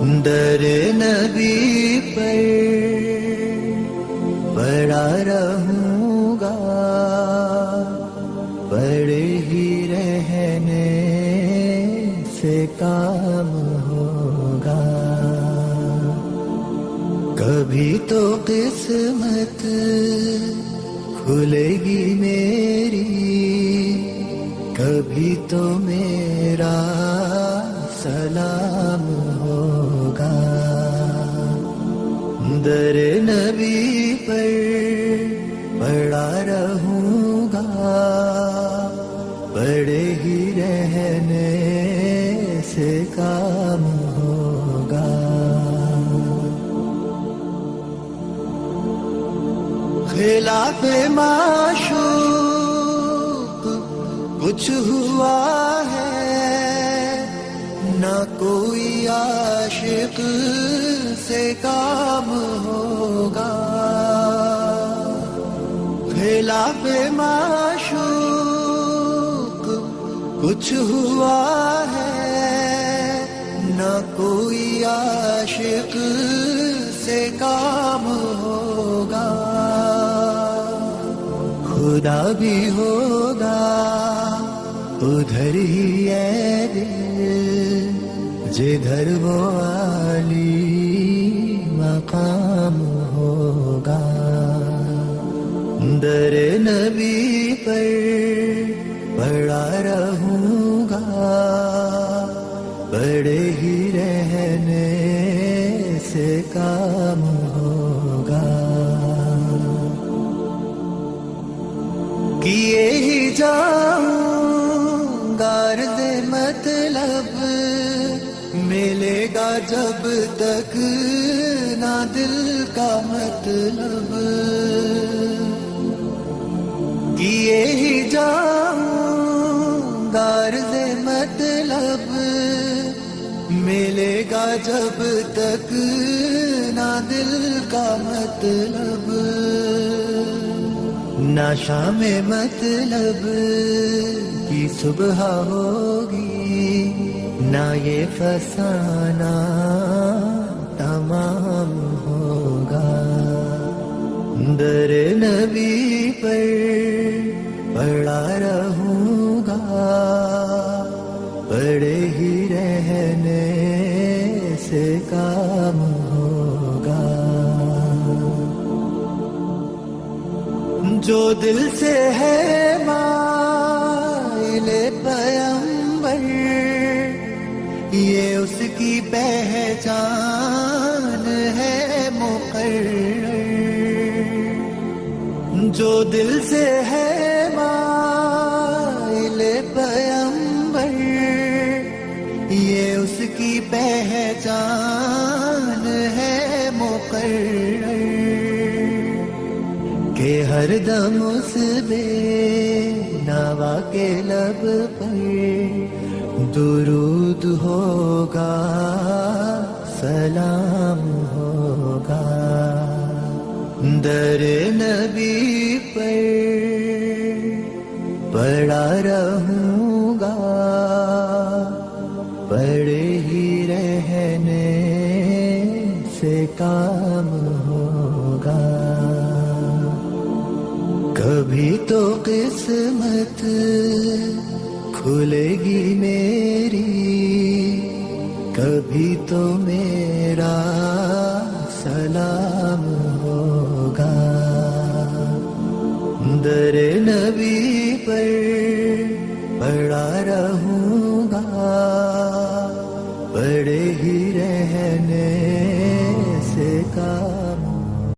در نبی پر پڑا رہوں گا، پڑے ہی رہنے سے کام ہوگا. کبھی تو قسمت کھلے گی میری، کبھی تو میرا سلام ہوگا. در نبی پر پڑا رہوں گا، پڑے ہی رہنے سے کام ہوگا. خلاف معشوق کچھ ہوا ہے، نہ کوئی عاشق سے کام ہوگا. خلاف معشوق کچھ ہوا ہے، نہ کوئی عاشق سے کام ہوگا. خدا بھی ہوگا ادھر ہی اے دل، جدھر وہ عالی مقام ہوگا. در نبی پر پڑا رہوں گا، پڑے ہی رہنے سے کام ہوگا. کیے ہی جاؤں گا عرض مطلب، ملے گا جب تک نہ دل کا مطلب. کیے ہی جاؤں گا عرض مطلب، ملے گا جب تک نہ دل کا مطلب. نہ شام مطلب کی صبح ہوگی، نہ یہ فسانہ تمام ہوگا. در نبی پر پڑا رہوں گا، پڑے ہی رہنے سے کام ہوگا. جو دل سے ہے مائل پیمبر، یہ اس کی پہچان ہے مقرر. جو دل سے ہے مائل پیمبر، یہ اس کی پہچان ہے مقرر. کہ ہر دم اس بے نوا کے لب پر درود ہوگا، سلام ہوگا. در نبی پر پڑا رہوں گا، پڑے ہی رہنے سے کام ہوگا. کبھی تو قسمت کھلے گی میری، کبھی تو میرا سلام ہوگا. در نبی پر پڑا رہوں گا، پڑے ہی رہنے سے کام